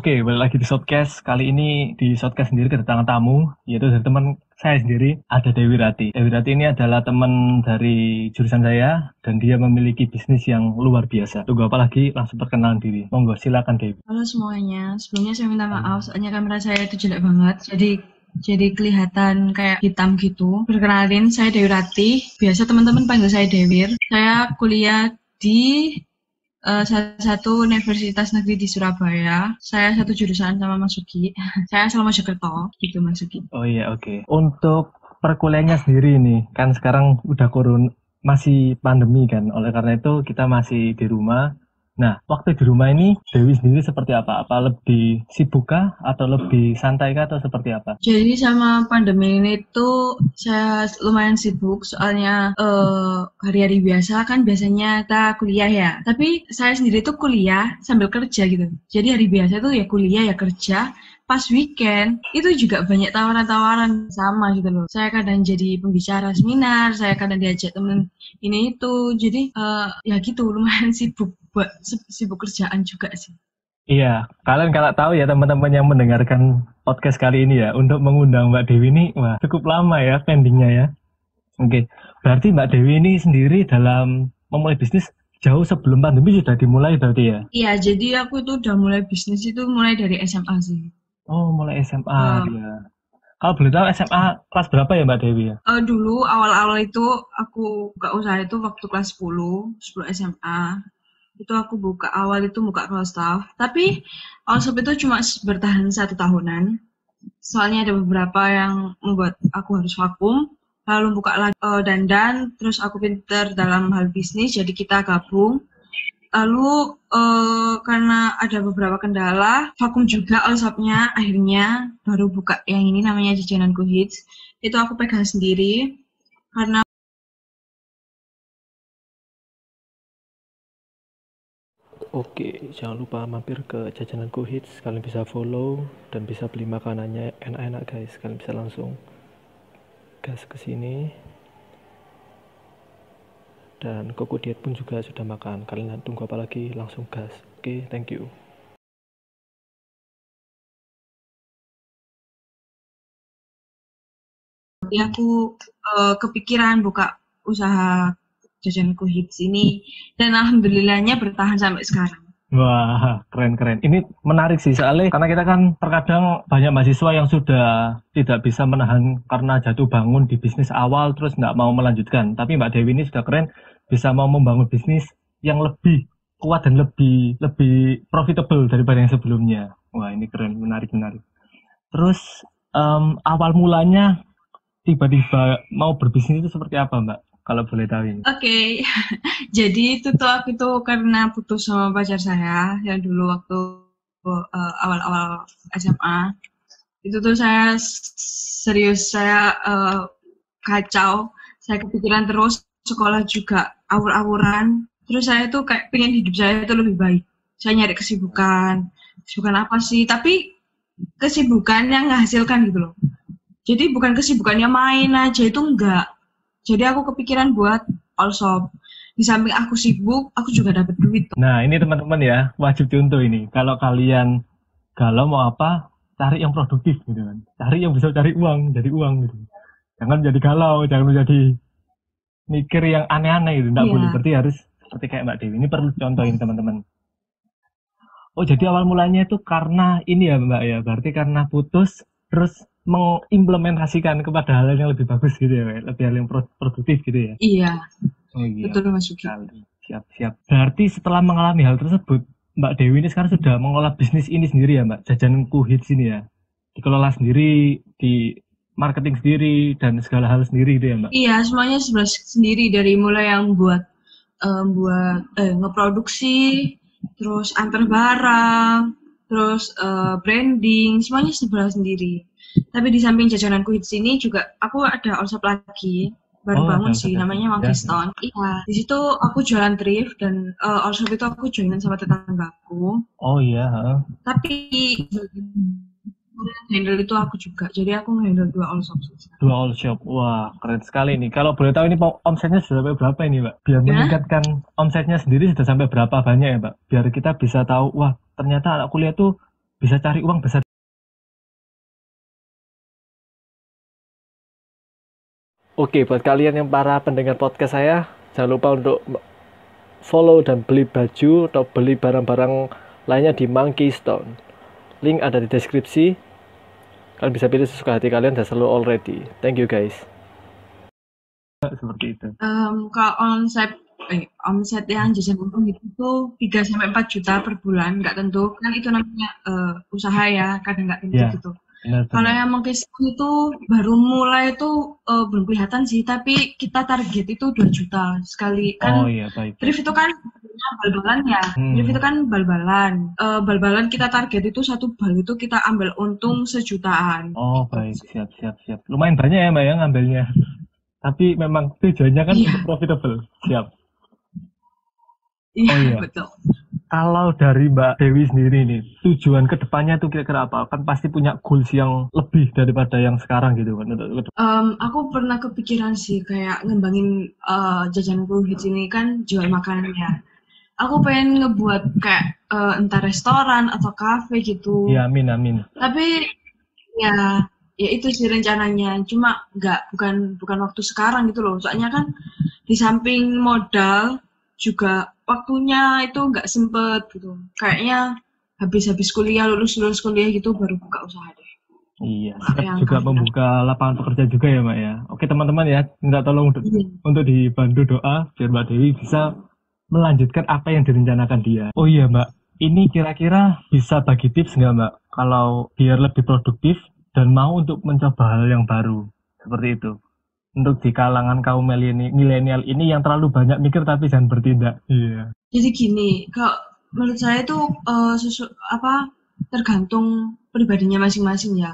Oke, balik lagi di Shotcast. Kali ini di Shotcast sendiri kedatangan tamu, yaitu dari teman saya sendiri, ada Dewi Rati. Dewi Rati ini adalah teman dari jurusan saya, dan dia memiliki bisnis yang luar biasa. Tunggu apa lagi, langsung perkenalan diri. Monggo, silakan Dewi. Halo semuanya, sebelumnya saya minta maaf soalnya kamera saya itu jelek banget, jadi kelihatan kayak hitam gitu. Perkenalin, saya Dewi Rati. Biasa teman-teman panggil saya Dewir. Saya kuliah di salah satu universitas negeri di Surabaya. Saya satu jurusan sama Mas Sugi. Saya asal Mojokerto, gitu Mas Sugi. Oh iya, oke. Untuk perkuliahannya sendiri nih, kan sekarang udah masih pandemi kan, oleh karena itu kita masih di rumah. Nah, waktu di rumah ini Dewi sendiri seperti apa? Apa lebih sibuk kah? Atau lebih santai kah? Atau seperti apa? Jadi sama pandemi ini tuh saya lumayan sibuk soalnya hari-hari biasa kan biasanya kita kuliah ya. Tapi saya sendiri tuh kuliah sambil kerja gitu. Jadi hari biasa tuh ya kuliah ya kerja. Pas weekend itu juga banyak tawaran-tawaran sama gitu loh. Saya kadang jadi pembicara seminar, saya kadang diajak temen ini itu. Jadi ya gitu lumayan sibuk buat sibuk kerjaan juga sih. Iya, kalian kalau tahu ya teman-teman yang mendengarkan podcast kali ini ya, untuk mengundang Mbak Dewi ini, wah cukup lama ya pendingnya ya. Oke, berarti Mbak Dewi ini sendiri dalam memulai bisnis jauh sebelum pandemi sudah dimulai berarti ya? Iya, jadi aku tuh udah mulai bisnis itu mulai dari SMA sih. Oh, mulai SMA Um, ya. Kalau boleh tahu SMA kelas berapa ya Mbak Dewi ya? Dulu awal-awal itu aku buka usaha itu waktu kelas 10 SMA. Itu aku buka close staff. Tapi all shop itu cuma bertahan 1 tahunan. Soalnya ada beberapa yang membuat aku harus vakum. Lalu buka lagi dandan, terus aku pinter dalam hal bisnis, jadi kita gabung. Lalu karena ada beberapa kendala, vakum juga all shop-nya, akhirnya baru buka yang ini namanya Jajananku Hits. Itu aku pegang sendiri karena Oke, jangan lupa mampir ke Jajananku Hits. Kalian bisa follow dan bisa beli makanannya enak-enak guys. Kalian bisa langsung gas ke sini. Dan Koko Diet pun juga sudah makan. Kalian tunggu apa lagi? Langsung gas. Oke, thank you. aku kepikiran buka usaha Jajananku Hits ini dan alhamdulillahnya bertahan sampai sekarang. Wah, keren-keren. Ini menarik sih, soalnya karena kita kan terkadang banyak mahasiswa yang sudah tidak bisa menahan karena jatuh bangun di bisnis awal, terus nggak mau melanjutkan. Tapi Mbak Dewi ini sudah keren, bisa mau membangun bisnis yang lebih kuat dan lebih lebih profitable daripada yang sebelumnya. Wah, ini keren, menarik-menarik. Terus awal mulanya tiba-tiba mau berbisnis itu seperti apa, Mbak? Kalau boleh tahu ini. Oke, jadi itu tuh aku tuh karena putus sama pacar saya yang dulu waktu awal-awal SMA. Itu tuh saya serius, saya kacau, saya kepikiran terus, sekolah juga awur-awuran. Terus saya tuh kayak pengen hidup saya itu lebih baik. Saya nyari kesibukan apa sih? Tapi kesibukan yang menghasilkan gitu loh. Jadi bukan kesibukannya main aja, itu enggak. Jadi aku kepikiran buat all shop. Di samping aku sibuk, aku juga dapat duit. Nah, ini teman-teman ya, wajib diuntuh ini. Kalau kalian galau mau apa, cari yang produktif gitu kan. Cari yang bisa cari uang, jadi uang gitu. Jangan jadi galau, jangan menjadi mikir yang aneh-aneh gitu. Nggak boleh, Iya. berarti harus seperti kayak Mbak Dewi. Ini perlu contohin teman-teman. Oh, jadi awal mulanya itu karena ini ya Mbak ya, berarti karena putus, terus mengimplementasikan kepada hal yang lebih bagus gitu ya, Mbak. Lebih hal yang produktif gitu ya. Iya, Oh iya, betul Mas Sugi. sekali. Siap, siap. Berarti setelah mengalami hal tersebut, Mbak Dewi ini sekarang sudah mengolah bisnis ini sendiri ya, Mbak? Jajanku Hits ini ya. Dikelola sendiri, di marketing sendiri, dan segala hal sendiri gitu ya, Mbak? Iya, semuanya sebelah sendiri dari mulai yang ngeproduksi, terus antar barang, terus branding, semuanya sebelah sendiri. Tapi di samping Jajananku Hits ini juga aku ada all shop lagi. Baru Oh, ada bangun sih, usaha namanya sendiri ya. Monkey Stone. Iya, di situ aku jualan thrift dan all shop itu aku joinan sama tetanggaku. Oh iya, heeh. Tapi handle itu aku juga, jadi aku handle 2 all shop. Dua all shop. Wah, keren sekali nih. Kalau boleh tahu ini omsetnya sudah sampai berapa ini, Mbak? Biar Ya, meningkatkan omsetnya sendiri sudah sampai berapa banyak ya, Mbak? Biar kita bisa tahu, wah, ternyata anak kuliah tuh bisa cari uang besar. Oke, buat kalian yang para pendengar podcast saya, jangan lupa untuk follow dan beli baju atau beli barang-barang lainnya di Monkey Stone. Link ada di deskripsi. Kalian bisa pilih sesuka hati kalian dan selalu already. Thank you guys. Seperti itu. Kalau omset yang jajan untung itu tuh 3-4 juta per bulan, nggak tentu. Kan itu namanya usaha ya, kadang nggak tentu gitu. Kalau yang Monkey Stone itu baru mulai itu belum kelihatan sih, tapi kita target itu 2 juta sekali kan. Baik. Thrift itu kan bal-balan ya. Thrift itu kan bal-balan. Bal-balan kita target itu 1 bal itu kita ambil untung 1 jutaan. Oh baik, siap. Lumayan banyak ya Mbak yang ngambilnya. Tapi memang tujuannya kan untuk profitable. Siap. Iya, betul. Kalau dari Mbak Dewi sendiri nih, tujuan kedepannya tuh kira-kira apa? Kan pasti punya goals yang lebih daripada yang sekarang gitu kan? Aku pernah kepikiran sih kayak ngembangin jajanku hits ini kan jual makanan ya. Aku pengen ngebuat kayak entah restoran atau kafe gitu. Ya, amin. Tapi ya itu sih rencananya. Cuma bukan waktu sekarang gitu loh. Soalnya kan di samping modal juga waktunya itu nggak sempet gitu. Kayaknya habis kuliah, lulus kuliah gitu baru buka usaha deh. Iya, juga membuka lapangan pekerjaan juga ya Mbak ya. Oke teman-teman ya, minta tolong untuk dibantu doa biar Mbak Dewi bisa melanjutkan apa yang direncanakan dia. Oh iya Mbak, ini kira-kira bisa bagi tips nggak Mbak? Kalau biar lebih produktif dan mau untuk mencoba hal yang baru seperti itu. Untuk di kalangan kaum milenial ini yang terlalu banyak mikir tapi jangan bertindak. Iya. Jadi gini, kalau menurut saya itu tergantung pribadinya masing-masing ya.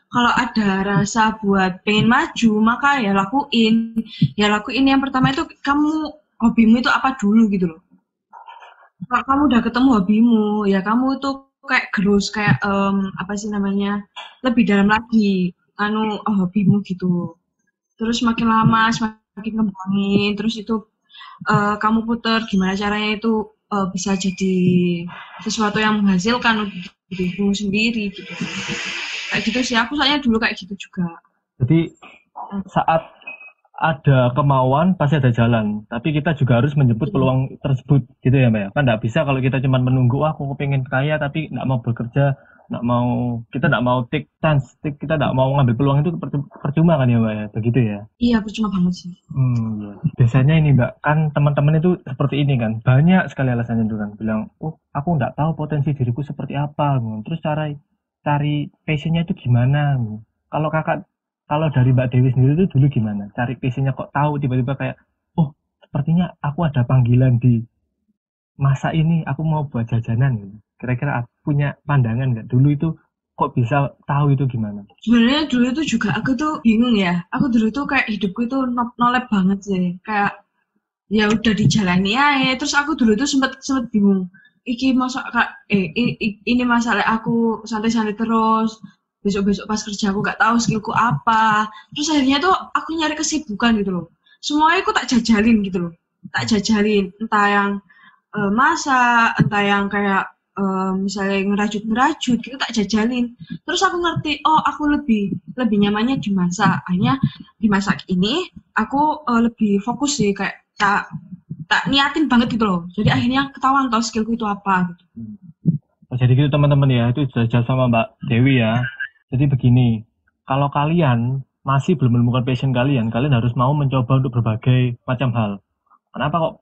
Kalau ada rasa buat pengen maju, maka ya lakuin. Ya lakuin yang pertama itu kamu hobimu itu apa dulu gitu loh. Kalau kamu udah ketemu hobimu, ya kamu itu kayak gerus kayak lebih dalam lagi hobimu gitu. Terus makin lama semakin ngembangin, terus itu kamu putar gimana caranya itu bisa jadi sesuatu yang menghasilkan untuk dirimu sendiri gitu. Kayak gitu sih, aku soalnya dulu kayak gitu juga. Jadi saat ada kemauan pasti ada jalan, tapi kita juga harus menjemput peluang tersebut gitu ya Mbak ya. Kan nggak bisa kalau kita cuma menunggu, aku pengen kaya tapi nggak mau bekerja, kita nggak mau take chance, kita nggak mau ngambil peluang itu percuma kan ya Mbak ya, begitu ya? Iya, percuma banget sih. Biasanya ini Mbak, kan teman-teman itu seperti ini kan, banyak sekali alasannya itu kan, bilang, aku nggak tahu potensi diriku seperti apa, terus cari passionnya itu gimana? Kalau dari Mbak Dewi sendiri itu dulu gimana? Cari passionnya kok tahu tiba-tiba kayak, sepertinya aku ada panggilan di masa ini, aku mau buat jajanan gitu. Kira-kira aku punya pandangan nggak? Dulu itu kok bisa tahu itu gimana? Sebenarnya dulu itu juga aku tuh bingung ya. Aku dulu tuh kayak hidupku itu nolep banget sih. Kayak ya udah dijalani aja. Terus aku dulu tuh sempet bingung. Ini masalah aku santai-santai terus. Besok-besok pas kerja aku nggak tahu skillku apa. Terus akhirnya tuh aku nyari kesibukan gitu loh. Semuanya aku tak jajalin gitu loh. Tak jajalin. Entah yang masak, entah yang kayak misalnya ngerajut gitu tak jajalin. Terus aku ngerti, aku lebih nyamannya di masak. Akhirnya di masak ini aku lebih fokus sih kayak tak niatin banget gitu loh. Jadi akhirnya ketahuan tau skillku itu apa gitu. Jadi gitu teman-teman ya, itu jajal sama Mbak Dewi ya. Jadi begini, kalau kalian masih belum menemukan passion kalian harus mau mencoba untuk berbagai macam hal. Kenapa kok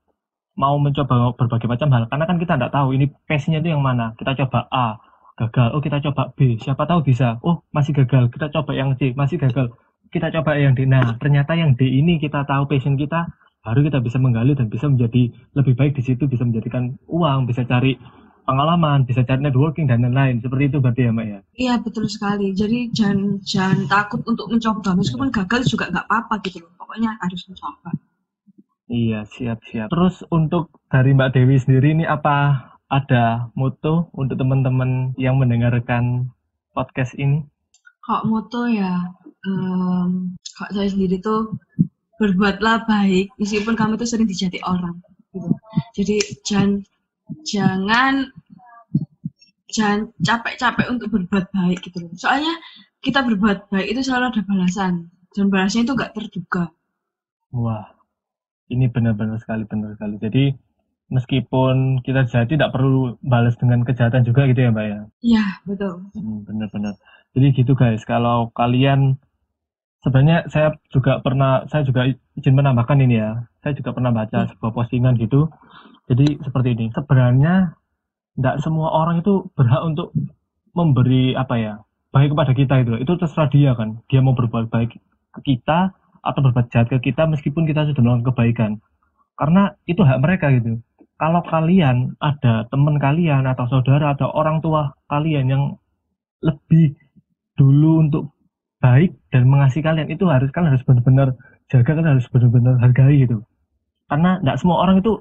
mau mencoba berbagai macam hal? Karena kan kita nggak tahu ini passionnya itu yang mana. Kita coba A, gagal. Kita coba B, siapa tahu bisa. Masih gagal. Kita coba yang C, masih gagal. Kita coba yang D. Nah, ternyata yang D ini kita tahu passion kita, baru kita bisa menggali dan bisa menjadi lebih baik di situ, bisa menjadikan uang, bisa cari pengalaman, bisa cari networking dan lain-lain. Seperti itu berarti ya Mbak ya? Iya betul sekali. Jadi jangan takut untuk mencoba. Meskipun gagal juga nggak apa-apa gitu loh. Pokoknya harus mencoba. Iya, siap. Terus untuk dari Mbak Dewi sendiri ini apa ada moto untuk teman-teman yang mendengarkan podcast ini? Kok moto ya, kok saya sendiri tuh berbuatlah baik meskipun kamu tuh sering dijati orang gitu. Jadi jangan jangan capek-capek untuk berbuat baik gitu loh. Soalnya kita berbuat baik itu selalu ada balasan. Dan balasnya itu nggak terduga. Wah, ini benar-benar sekali, benar sekali. Jadi meskipun kita jahat tidak perlu balas dengan kejahatan juga gitu ya Mbak ya. Iya, betul. Benar-benar. Jadi gitu guys, kalau kalian sebenarnya saya juga izin menambahkan ini ya. Saya juga pernah baca sebuah postingan gitu. Jadi seperti ini. Sebenarnya tidak semua orang itu berhak untuk memberi apa ya baik kepada kita itu terserah dia kan. Dia mau berbuat baik ke kita atau berbuat jahat ke kita meskipun kita sudah melakukan kebaikan. Karena itu hak mereka gitu. Kalau kalian ada teman kalian atau saudara atau orang tua kalian yang lebih dulu untuk baik dan mengasihi kalian, itu kalian harus benar-benar jaga, kalian harus benar-benar hargai gitu. Karena tidak semua orang itu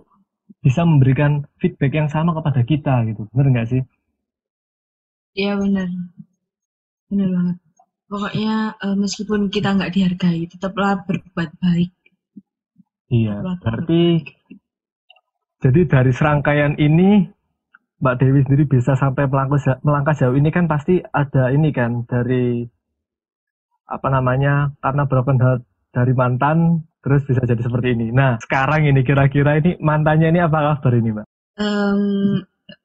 bisa memberikan feedback yang sama kepada kita gitu. Benar nggak sih? Iya, benar. Benar banget. Pokoknya meskipun kita nggak dihargai, tetaplah berbuat baik. Iya, berarti jadi dari serangkaian ini Mbak Dewi sendiri bisa sampai melangkah jauh ini kan pasti ada ini kan dari apa namanya, karena broken heart dari mantan terus bisa jadi seperti ini. Nah sekarang ini kira-kira ini mantannya ini apa kabar ini Mbak?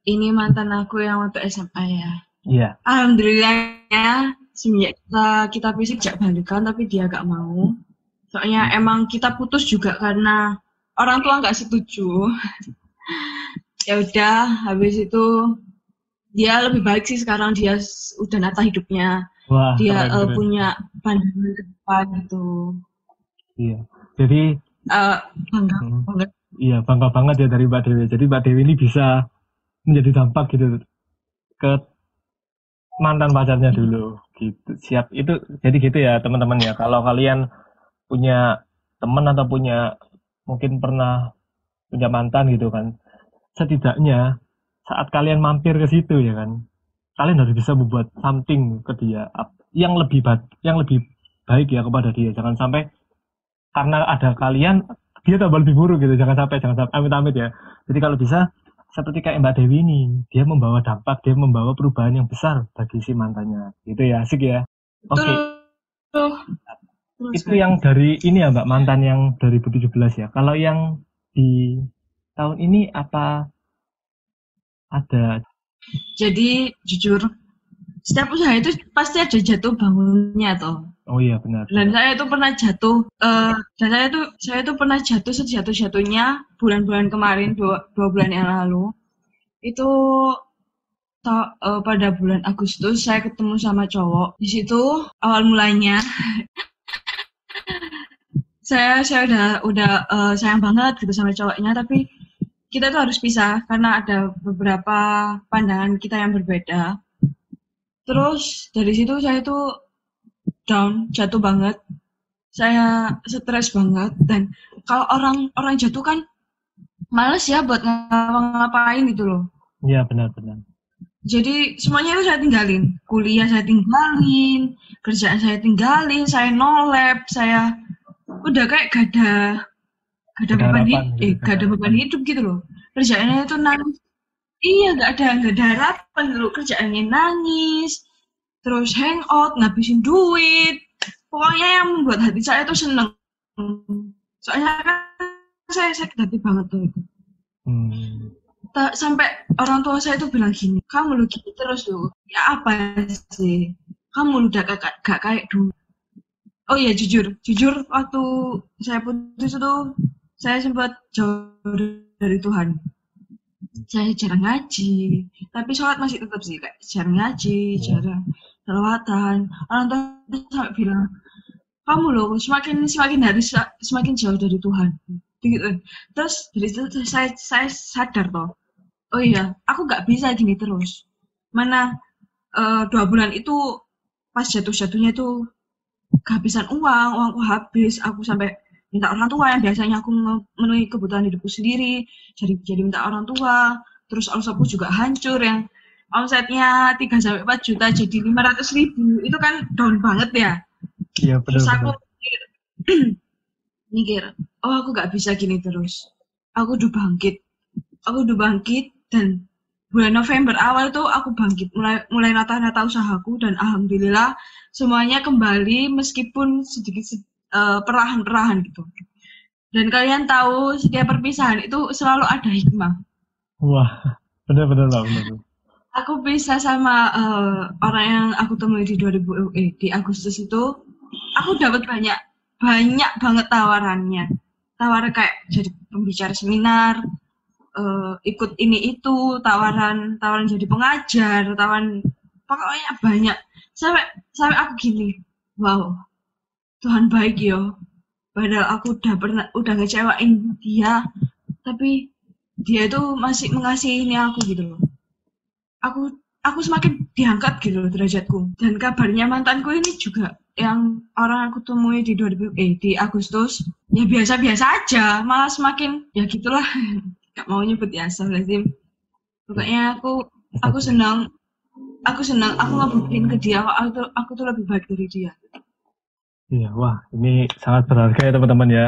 Ini mantan aku yang waktu SMA ya. Iya. Alhamdulillahnya semenjak kita fisik jak balikan tapi dia gak mau. Soalnya emang kita putus juga karena orang tua nggak setuju. Ya udah, habis itu dia lebih baik sih sekarang, dia udah nata hidupnya. Wah, dia keren. Punya pandangan ke depan gitu. Iya. Jadi bangga banget. Iya, bangga banget ya dari Mbak Dewi. Jadi Mbak Dewi ini bisa menjadi dampak gitu ke mantan pacarnya dulu gitu. Siap itu. Jadi gitu ya teman-teman ya. Kalau kalian punya teman atau punya mungkin pernah punya mantan gitu kan, setidaknya saat kalian mampir ke situ ya kan, kalian harus bisa membuat something ke dia yang lebih baik ya kepada dia. Jangan sampai karena ada kalian dia tambah lebih buruk gitu. Jangan sampai amit-amit ya. Jadi kalau bisa seperti kayak Mbak Dewi ini, dia membawa dampak, dia membawa perubahan yang besar bagi si mantannya. Gitu ya, asik ya. Oke. Itu yang dari ini ya Mbak, mantan yang 2017 ya. Kalau yang di tahun ini apa ada? Jadi jujur, setiap usaha itu pasti ada jatuh bangunnya toh. Oh iya benar. Dan saya itu pernah jatuh, dan saya itu pernah jatuh sejatuh-jatuhnya bulan-bulan kemarin, dua bulan yang lalu. Itu pada bulan Agustus saya ketemu sama cowok. Di situ awal mulanya saya udah sayang banget gitu sama cowoknya, tapi kita tuh harus pisah karena ada beberapa pandangan kita yang berbeda. Terus dari situ saya tuh down, jatuh banget. Saya stres banget, dan kalau orang jatuh kan males ya buat ngapa-ngapain gitu loh. Iya benar-benar. Jadi semuanya itu saya tinggalin, kuliah saya tinggalin, kerjaan saya tinggalin, saya no-lab, saya udah kayak gak ada beban hidup gitu loh. Kerjaannya itu nangis. Iya, gak ada harapan dulu. Kerjaannya nangis, terus hangout, ngabisin duit. Pokoknya yang membuat hati saya itu seneng. Soalnya kan saya sakit hati banget tuh itu. Sampai orang tua saya itu bilang gini, kamu lu gini terus tuh. Ya apa sih? Kamu udah gak kayak dulu. Oh iya, jujur waktu saya putus itu saya sempat jauh dari Tuhan. Saya jarang ngaji, tapi sholat masih tetap sih, kayak jarang ngaji, jarang selawatan. Orang tua sampai bilang, kamu loh semakin hari semakin jauh dari Tuhan. Begitu. Terus dari situ saya sadar toh, oh iya, aku nggak bisa gini terus. Mana 2 bulan itu pas jatuh-jatuhnya itu kehabisan uangku habis, aku sampai minta orang tua yang biasanya aku memenuhi kebutuhan hidupku sendiri, jadi minta orang tua. Terus omsetku juga hancur, yang omsetnya 3-4 juta jadi 500.000, itu kan down banget ya. Iya benar. Terus aku mikir, oh aku gak bisa gini terus. Aku udah bangkit dan bulan November awal tuh aku bangkit, mulai nata-nata usahaku, dan alhamdulillah semuanya kembali meskipun sedikit perlahan-perlahan gitu. Dan kalian tahu setiap perpisahan itu selalu ada hikmah. Wah, benar-benar Mbak, benar. Aku pisah sama orang yang aku temui di di Agustus itu, aku dapat banyak banget tawarannya. Tawaran kayak jadi pembicara seminar, ikut ini itu, tawaran jadi pengajar, pokoknya banyak. Sampai aku gini, wow, Tuhan baik yo. Padahal aku udah ngecewain dia, tapi dia itu masih mengasihi aku gitu loh. Aku semakin diangkat gitu loh derajatku. Dan kabarnya mantanku ini juga yang orang aku temui di Agustus, ya biasa-biasa aja, malah semakin ya gitulah. Gak mau nyebut ya, Astagfirullahaladzim. Pokoknya aku senang aku ngebuktiin ke dia kalau aku tuh lebih baik dari dia. Iya, wah, ini sangat berharga ya teman-teman ya.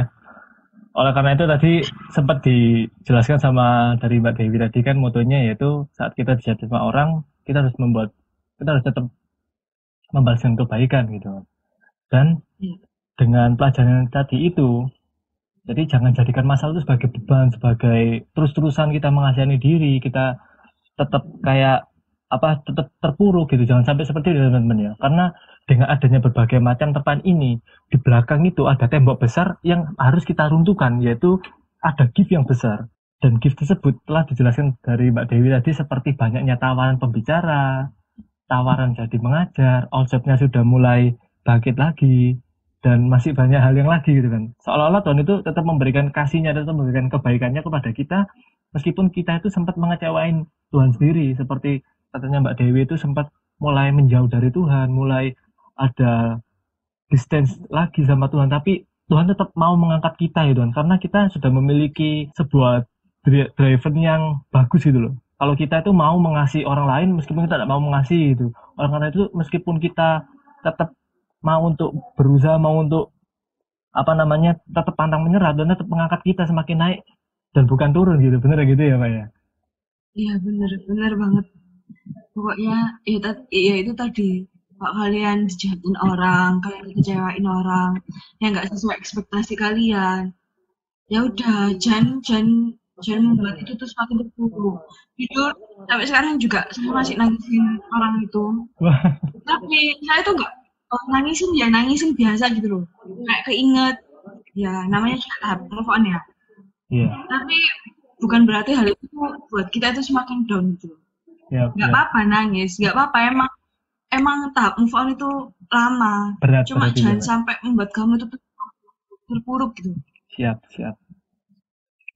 Oleh karena itu tadi sempat dijelaskan sama dari Mbak Dewi tadi kan motonya yaitu saat kita dijatuhi sama orang, kita harus tetap membalaskan kebaikan gitu. Dan dengan pelajaran tadi itu, jadi jangan jadikan masalah itu sebagai beban, sebagai terus-terusan kita mengasihani diri, kita tetap kayak tetap terpuruk gitu. Jangan sampai seperti itu teman-teman ya. Karena dengan adanya berbagai macam teman ini, di belakang itu ada tembok besar yang harus kita runtuhkan, yaitu ada gift yang besar. Dan gift tersebut telah dijelaskan dari Mbak Dewi tadi seperti banyaknya tawaran pembicara, tawaran jadi mengajar, omsetnya sudah mulai bangkit lagi, dan masih banyak hal yang lagi gitu kan. Seolah-olah Tuhan itu tetap memberikan kasihnya, tetap memberikan kebaikannya kepada kita, meskipun kita itu sempat mengecewain Tuhan sendiri, seperti katanya Mbak Dewi itu sempat mulai menjauh dari Tuhan, mulai ada distance lagi sama Tuhan, tapi Tuhan tetap mau mengangkat kita ya Tuhan, karena kita sudah memiliki sebuah driver yang bagus gitu loh. Kalau kita itu mau mengasihi orang lain meskipun kita tidak mau mengasihi itu. Oleh karena itu meskipun kita tetap mau untuk berusaha, mau untuk tetap pantang menyerah, dan tetap mengangkat kita semakin naik dan bukan turun gitu. Bener gitu ya Pak ya? Iya bener banget. Pokoknya ya itu tadi, kalau kalian dijahatin orang, kalian dikecewain orang yang nggak sesuai ekspektasi kalian, ya udah jangan membuat itu tuh semakin terpuruk. Jujur sampai sekarang juga saya masih nangisin orang itu, tapi saya tuh nggak nangisin biasa gitu loh, kayak keinget, ya namanya juga tahap move on ya. Iya. Tapi bukan berarti hal itu buat kita itu semakin down gitu. Nggak apa-apa nangis, nggak apa-apa, emang tahap move on itu lama. Cuma jangan sampai membuat kamu itu terpuruk gitu. Siap.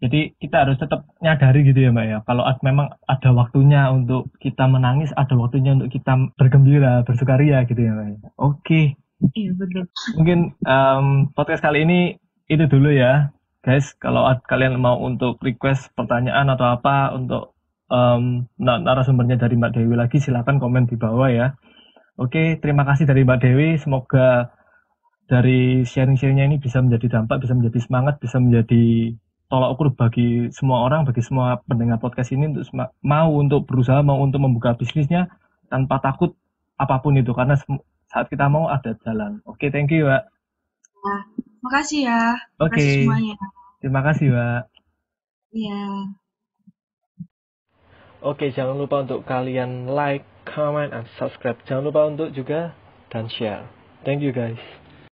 Jadi kita harus tetap nyadari gitu ya Mbak ya, kalau memang ada waktunya untuk kita menangis, ada waktunya untuk kita bergembira, bersukaria gitu ya Mbak ya. Oke. Iya betul. Mungkin podcast kali ini itu dulu ya guys. Kalau kalian mau untuk request pertanyaan atau apa untuk narasumbernya dari Mbak Dewi lagi, silakan komen di bawah ya. Oke, terima kasih dari Mbak Dewi. Semoga dari sharing-sharingnya ini bisa menjadi dampak, bisa menjadi semangat, bisa menjadi tolak ukur bagi semua orang, bagi semua pendengar podcast ini untuk mau untuk berusaha, mau untuk membuka bisnisnya tanpa takut apapun itu, karena saat kita mau ada jalan. Oke, thank you Mbak. Nah, makasih ya. Oke. Semuanya. Terima kasih Mbak. Iya. Oke, jangan lupa untuk kalian like, comment, and subscribe. Jangan lupa untuk juga dan share. Thank you guys.